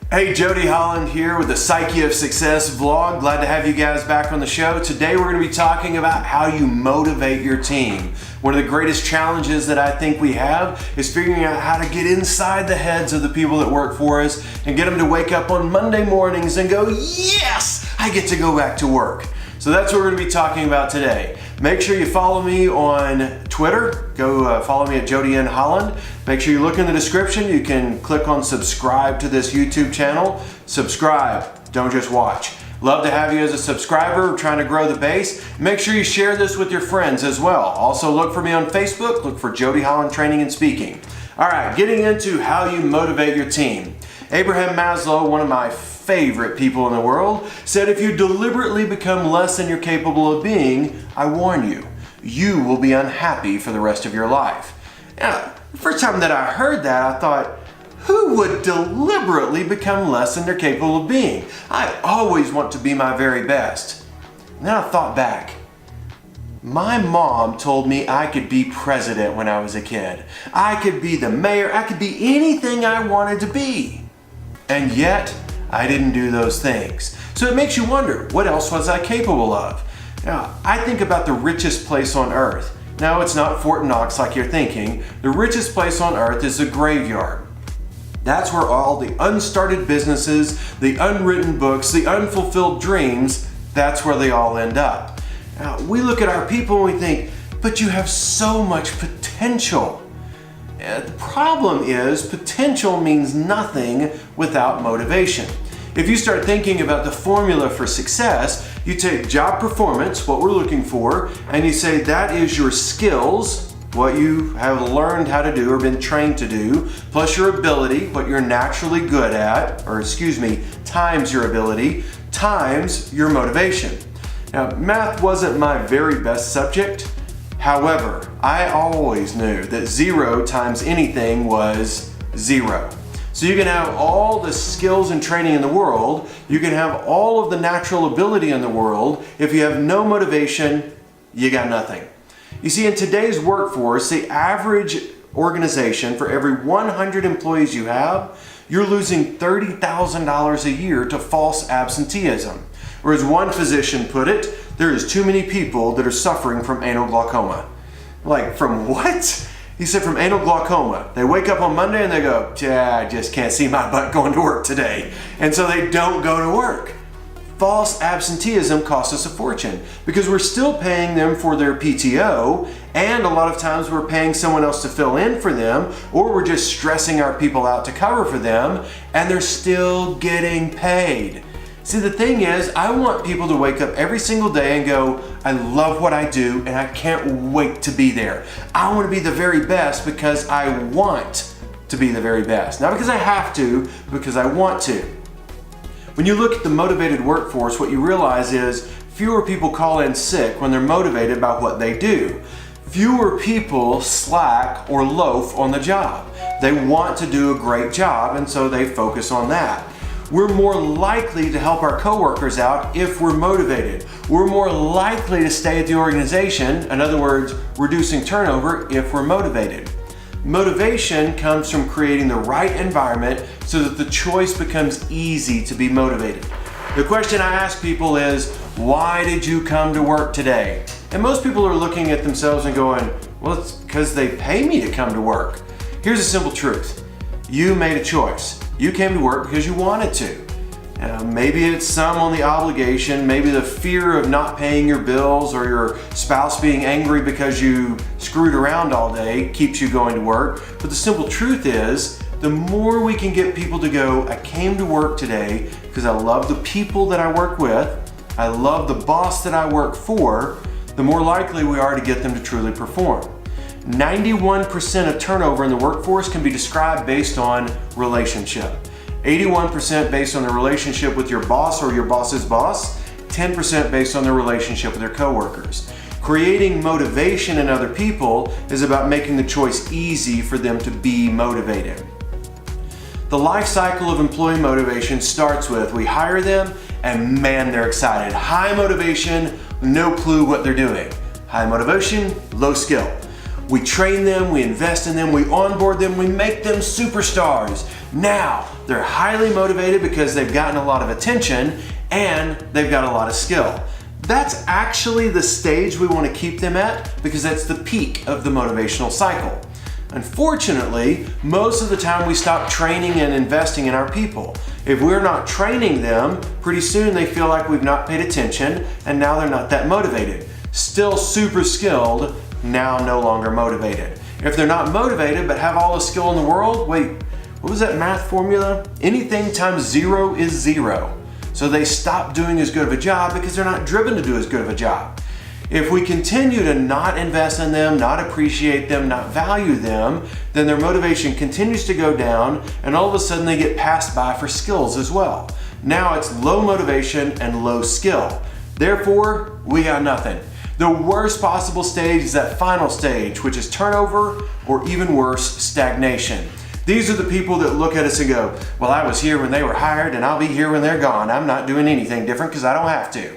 Hey, Jody Holland here with the Psyche of Success vlog. Glad to have you guys back on the show. Today we're going to be talking about how you motivate your team. One of the greatest challenges that I think we have is figuring out how to get inside the heads of the people that work for us and get them to wake up on Monday mornings and go, yes, I get to go back to work. So that's what we're going to be talking about today. Make sure you follow me on Twitter. Go follow me at Jody N. Holland. Make sure you look in the description. You can click on subscribe to this YouTube channel. Subscribe, don't just watch. Love to have you as a subscriber. We're trying to grow the base. Make sure you share this with your friends as well. Also look for me on Facebook. Look for Jody Holland Training and Speaking. All right, getting into how you motivate your team. Abraham Maslow, one of my favorite people in the world, said if you deliberately become less than you're capable of being, I warn you, you will be unhappy for the rest of your life. Now, the first time that I heard that, I thought, who would deliberately become less than they're capable of being? I always want to be my very best. And then I thought back. My mom told me I could be president when I was a kid. I could be the mayor. I could be anything I wanted to be. And yet, I didn't do those things. So it makes you wonder, what else was I capable of? Now, I think about the richest place on earth. No, it's not Fort Knox like you're thinking. The richest place on earth is the graveyard. That's where all the unstarted businesses, the unwritten books, the unfulfilled dreams, that's where they all end up. Now, we look at our people and we think, but you have so much potential. The problem is potential means nothing without motivation. If you start thinking about the formula for success, you take job performance, what we're looking for, and you say that is your skills, what you have learned how to do or been trained to do, plus your ability, what you're naturally good at, times your ability, times your motivation. Now, math wasn't my very best subject. However, I always knew that 0 times anything was 0. So you can have all the skills and training in the world, you can have all of the natural ability in the world, if you have no motivation, you got nothing. You see, in today's workforce, the average organization, for every 100 employees you have, you're losing $30,000 a year to false absenteeism. Or as one physician put it, there is too many people that are suffering from anal glaucoma. Like, from what? He said from anal glaucoma. They wake up on Monday and they go, I just can't see my butt going to work today. And so they don't go to work. False absenteeism costs us a fortune because we're still paying them for their PTO, and a lot of times we're paying someone else to fill in for them, or we're just stressing our people out to cover for them, and they're still getting paid. See, the thing is, I want people to wake up every single day and go, I love what I do and I can't wait to be there. I want to be the very best because I want to be the very best. Not because I have to, but because I want to. When you look at the motivated workforce, what you realize is fewer people call in sick when they're motivated by what they do. Fewer people slack or loaf on the job. They want to do a great job, and so they focus on that. We're more likely to help our coworkers out if we're motivated. We're more likely to stay at the organization, in other words, reducing turnover, if we're motivated. Motivation comes from creating the right environment so that the choice becomes easy to be motivated. The question I ask people is, why did you come to work today? And most people are looking at themselves and going, well, it's because they pay me to come to work. Here's a simple truth. You made a choice. You came to work because you wanted to. Maybe it's some on the obligation, maybe the fear of not paying your bills or your spouse being angry because you screwed around all day keeps you going to work. But the simple truth is, the more we can get people to go, I came to work today because I love the people that I work with, I love the boss that I work for, the more likely we are to get them to truly perform. 91% of turnover in the workforce can be described based on relationship. 81% based on the relationship with your boss or your boss's boss, 10% based on the relationship with your coworkers. Creating motivation in other people is about making the choice easy for them to be motivated. The life cycle of employee motivation starts with we hire them and man, they're excited. High motivation, no clue what they're doing. High motivation, low skill. We train them, we invest in them, we onboard them, we make them superstars. Now, they're highly motivated because they've gotten a lot of attention and they've got a lot of skill. That's actually the stage we want to keep them at because that's the peak of the motivational cycle. Unfortunately, most of the time we stop training and investing in our people. If we're not training them, pretty soon they feel like we've not paid attention and now they're not that motivated. Still super skilled, now no longer motivated. If they're not motivated but have all the skill in the world, wait, what was that math formula? Anything times 0 is 0. So they stop doing as good of a job because they're not driven to do as good of a job. If we continue to not invest in them, not appreciate them, not value them, then their motivation continues to go down and all of a sudden they get passed by for skills as well. Now it's low motivation and low skill. Therefore, we got nothing. The worst possible stage is that final stage, which is turnover or even worse, stagnation. These are the people that look at us and go, well, I was here when they were hired and I'll be here when they're gone. I'm not doing anything different because I don't have to.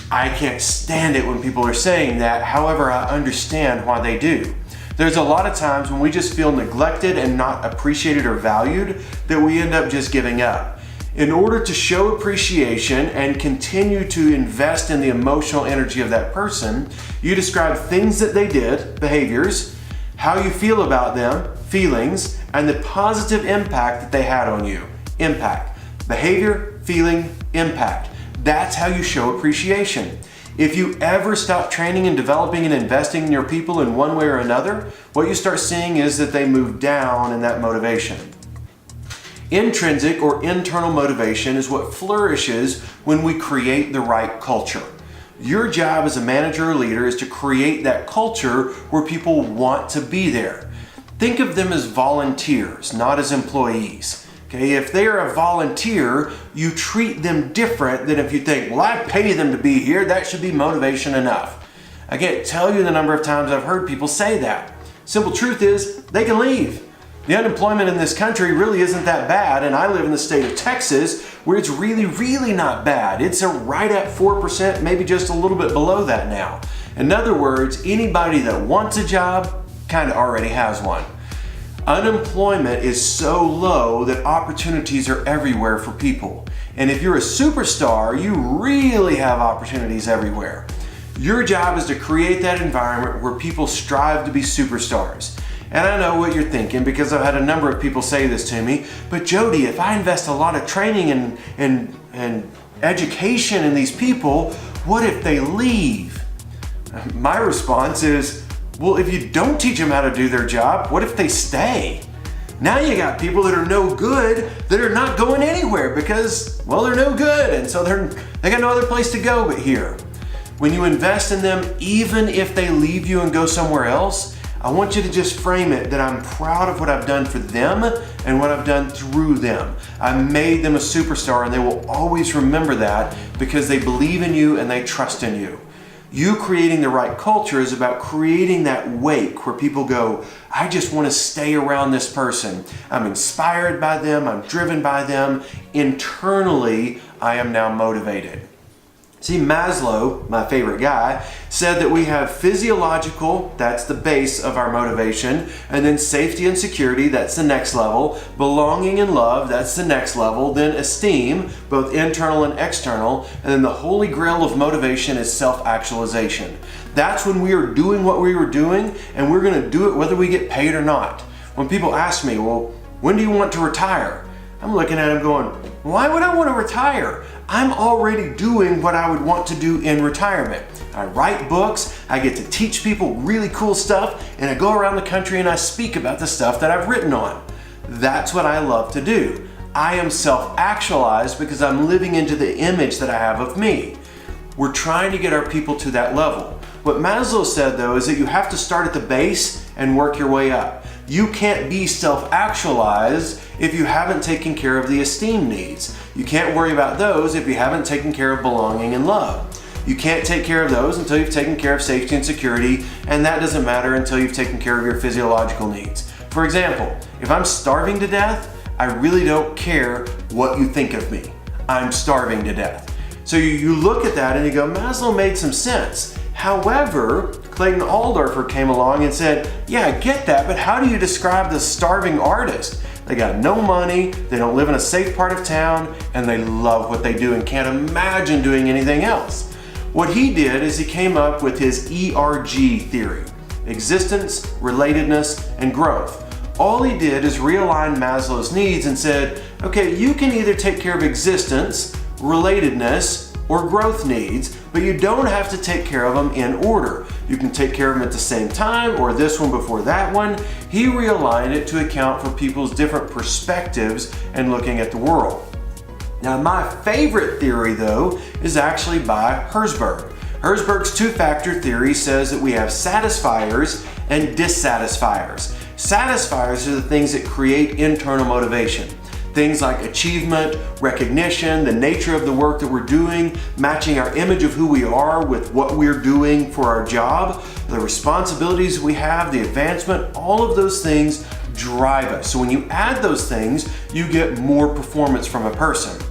I can't stand it when people are saying that. However, I understand why they do. There's a lot of times when we just feel neglected and not appreciated or valued that we end up just giving up. In order to show appreciation and continue to invest in the emotional energy of that person, you describe things that they did, behaviors, how you feel about them, feelings, and the positive impact that they had on you. Impact. Behavior, feeling, impact. That's how you show appreciation. If you ever stop training and developing and investing in your people in one way or another, what you start seeing is that they move down in that motivation. Intrinsic or internal motivation is what flourishes when we create the right culture. Your job as a manager or leader is to create that culture where people want to be there. Think of them as volunteers, not as employees. Okay, if they are a volunteer, you treat them different than if you think, well, I pay them to be here, that should be motivation enough. I can't tell you the number of times I've heard people say that. Simple truth is, they can leave. The unemployment in this country really isn't that bad, and I live in the state of Texas where it's really, really not bad. It's right at 4%, maybe just a little bit below that now. In other words, anybody that wants a job kind of already has one. Unemployment is so low that opportunities are everywhere for people. And if you're a superstar, you really have opportunities everywhere. Your job is to create that environment where people strive to be superstars. And I know what you're thinking because I've had a number of people say this to me, but Jody, if I invest a lot of training and education in these people, what if they leave? My response is, well, if you don't teach them how to do their job, what if they stay? Now you got people that are no good that are not going anywhere because, well, they're no good, and so they got no other place to go but here. When you invest in them, even if they leave you and go somewhere else, I want you to just frame it that I'm proud of what I've done for them and what I've done through them. I made them a superstar and they will always remember that because they believe in you and they trust in you. You creating the right culture is about creating that wake where people go, I just want to stay around this person. I'm inspired by them. I'm driven by them. Internally, I am now motivated. See, Maslow, my favorite guy, said that we have physiological, that's the base of our motivation, and then safety and security, that's the next level, belonging and love, that's the next level, then esteem, both internal and external, and then the holy grail of motivation is self-actualization. That's when we are doing what we were doing, and we're going to do it whether we get paid or not. When people ask me, well, when do you want to retire? I'm looking at them going, why would I want to retire? I'm already doing what I would want to do in retirement. I write books, I get to teach people really cool stuff, and I go around the country and I speak about the stuff that I've written on. That's what I love to do. I am self-actualized because I'm living into the image that I have of me. We're trying to get our people to that level. What Maslow said though is that you have to start at the base and work your way up. You can't be self-actualized if you haven't taken care of the esteem needs. You can't worry about those if you haven't taken care of belonging and love. You can't take care of those until you've taken care of safety and security, and that doesn't matter until you've taken care of your physiological needs. For example, if I'm starving to death, I really don't care what you think of me. I'm starving to death. So you look at that and you go, Maslow made some sense. However, Clayton Aldorfer came along and said, yeah, I get that, but how do you describe the starving artist? They got no money, they don't live in a safe part of town, and they love what they do and can't imagine doing anything else. What he did is he came up with his ERG theory: existence, relatedness, and growth. All he did is realign Maslow's needs and said, okay, you can either take care of existence, relatedness, or growth needs, but you don't have to take care of them in order. You can take care of them at the same time, or this one before that one. He realigned it to account for people's different perspectives and looking at the world. Now, my favorite theory, though, is actually by Herzberg. Herzberg's two-factor theory says that we have satisfiers and dissatisfiers. Satisfiers are the things that create internal motivation. Things like achievement, recognition, the nature of the work that we're doing, matching our image of who we are with what we're doing for our job, the responsibilities we have, the advancement, all of those things drive us. So when you add those things, you get more performance from a person.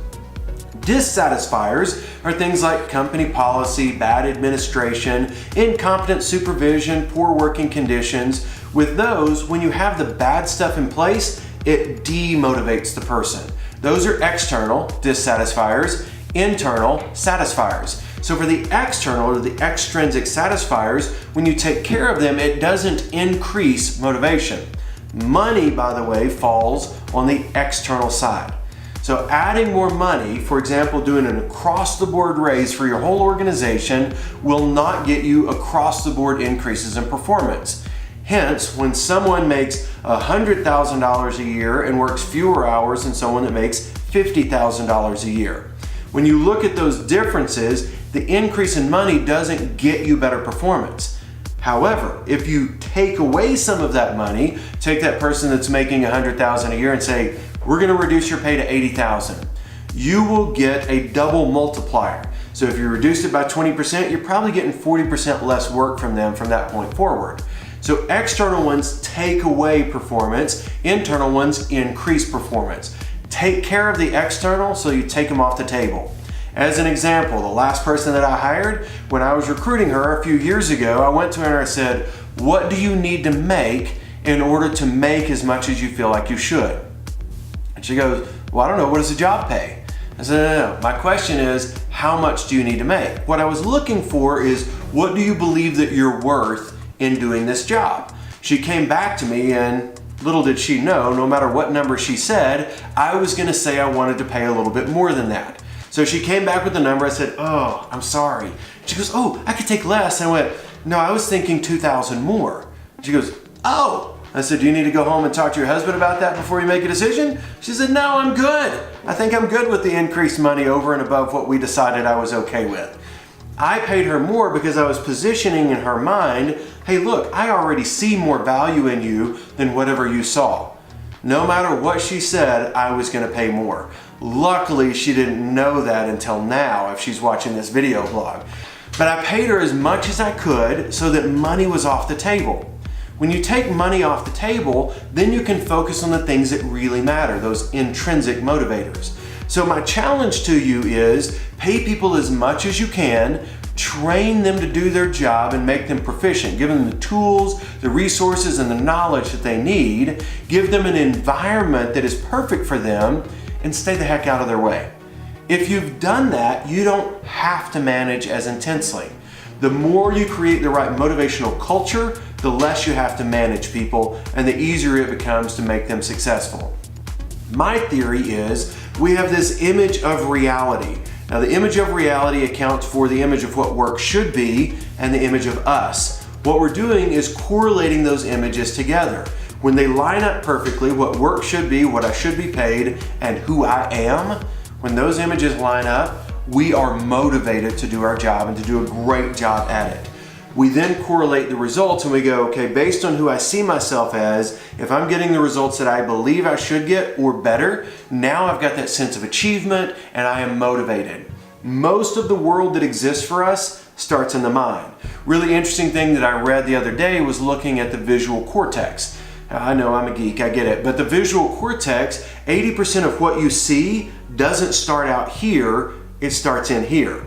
Dissatisfiers are things like company policy, bad administration, incompetent supervision, poor working conditions. With those, when you have the bad stuff in place, it demotivates the person. Those are external dissatisfiers, internal satisfiers. So for the external or the extrinsic satisfiers, when you take care of them, it doesn't increase motivation. Money, by the way, falls on the external side. So adding more money, for example, doing an across-the-board raise for your whole organization will not get you across-the-board increases in performance. Hence, when someone makes $100,000 a year and works fewer hours than someone that makes $50,000 a year. When you look at those differences, the increase in money doesn't get you better performance. However, if you take away some of that money, take that person that's making $100,000 a year and say, we're gonna reduce your pay to $80,000, you will get a double multiplier. So if you reduce it by 20%, you're probably getting 40% less work from them from that point forward. So external ones take away performance, internal ones increase performance. Take care of the external so you take them off the table. As an example, the last person that I hired, when I was recruiting her a few years ago, I went to her and I said, what do you need to make in order to make as much as you feel like you should? And she goes, well, I don't know, what does the job pay? I said, no. My question is, how much do you need to make? What I was looking for is, what do you believe that you're worth in doing this job? She came back to me, and little did she know, no matter what number she said, I was gonna say I wanted to pay a little bit more than that. So she came back with the number. I said, oh, I'm sorry. She goes, oh, I could take less. And I went, no, I was thinking 2,000 more. She goes, oh. I said, do you need to go home and talk to your husband about that before you make a decision? She said, no, I'm good. I think I'm good with the increased money over and above what we decided I was okay with. I paid her more because I was positioning in her mind, hey, look, I already see more value in you than whatever you saw. No matter what she said, I was gonna pay more. Luckily, she didn't know that until now if she's watching this video blog. But I paid her as much as I could so that money was off the table. When you take money off the table, then you can focus on the things that really matter, those intrinsic motivators. So my challenge to you is pay people as much as you can, train them to do their job and make them proficient. Give them the tools, the resources, and the knowledge that they need. Give them an environment that is perfect for them, and stay the heck out of their way. If you've done that, you don't have to manage as intensely. The more you create the right motivational culture, the less you have to manage people and the easier it becomes to make them successful. My theory is we have this image of reality. Now, the image of reality accounts for the image of what work should be and the image of us. What we're doing is correlating those images together. When they line up perfectly, what work should be, what I should be paid, and who I am, when those images line up, we are motivated to do our job and to do a great job at it. We then correlate the results and we go, okay, based on who I see myself as, if I'm getting the results that I believe I should get or better, now I've got that sense of achievement and I am motivated. Most of the world that exists for us starts in the mind. Really interesting thing that I read the other day was looking at the visual cortex. I know I'm a geek, I get it, but the visual cortex, 80% of what you see doesn't start out here, it starts in here.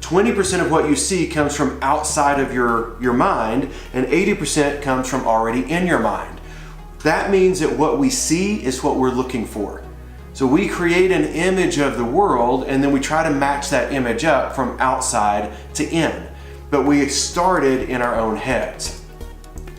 20% of what you see comes from outside of your mind, and 80% comes from already in your mind. That means that what we see is what we're looking for. So we create an image of the world, and then we try to match that image up from outside to in. But we started in our own heads.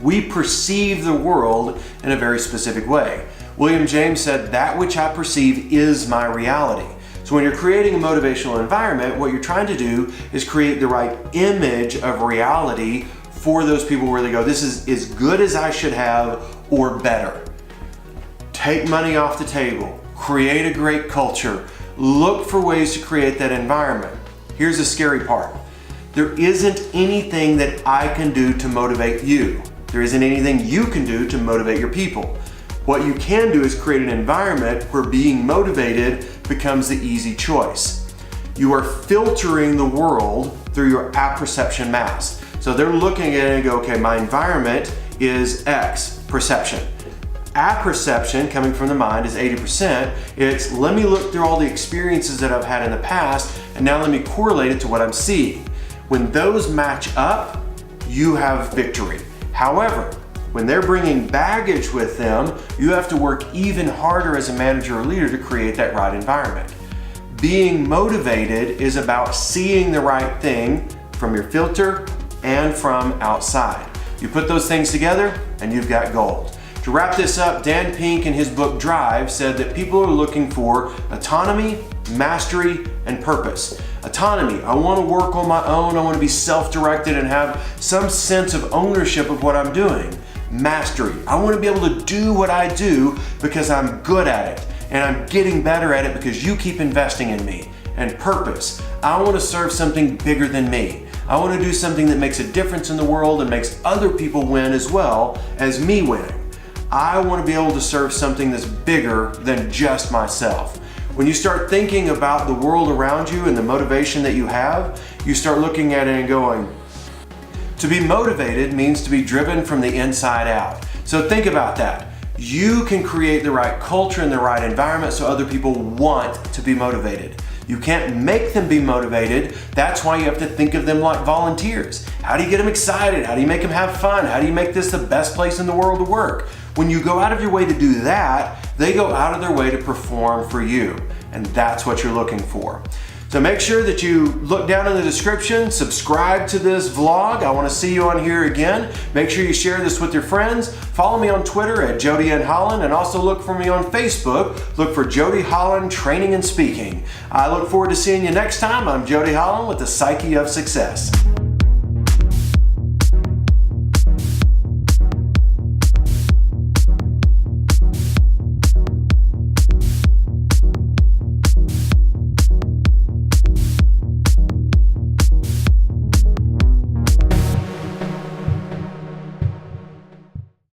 We perceive the world in a very specific way. William James said, "That which I perceive is my reality." So when you're creating a motivational environment, what you're trying to do is create the right image of reality for those people where they go, this is as good as I should have or better. Take money off the table. Create a great culture. Look for ways to create that environment. Here's the scary part. There isn't anything that I can do to motivate you. There isn't anything you can do to motivate your people. What you can do is create an environment where being motivated becomes the easy choice. You are filtering the world through your apperception mask. So they're looking at it and go, okay, my environment is X perception. Apperception, coming from the mind, is 80%. It's let me look through all the experiences that I've had in the past, and now let me correlate it to what I'm seeing. When those match up, you have victory. However, when they're bringing baggage with them, you have to work even harder as a manager or leader to create that right environment. Being motivated is about seeing the right thing from your filter and from outside. You put those things together and you've got gold. To wrap this up, Dan Pink in his book Drive said that people are looking for autonomy, mastery, and purpose. Autonomy, I want to work on my own, I want to be self-directed and have some sense of ownership of what I'm doing. Mastery, I want to be able to do what I do because I'm good at it and I'm getting better at it because you keep investing in me. And purpose, I want to serve something bigger than me. I want to do something that makes a difference in the world and makes other people win as well as me winning. I want to be able to serve something that's bigger than just myself. When you start thinking about the world around you and the motivation that you have, you start looking at it and going, to be motivated means to be driven from the inside out. So think about that. You can create the right culture and the right environment so other people want to be motivated. You can't make them be motivated. That's why you have to think of them like volunteers. How do you get them excited? How do you make them have fun? How do you make this the best place in the world to work? When you go out of your way to do that, they go out of their way to perform for you. And that's what you're looking for. So make sure that you look down in the description, subscribe to this vlog. I want to see you on here again. Make sure you share this with your friends. Follow me on Twitter at Jody N. Holland, and also look for me on Facebook. Look for Jody Holland Training and Speaking. I look forward to seeing you next time. I'm Jody Holland with the Psyche of Success.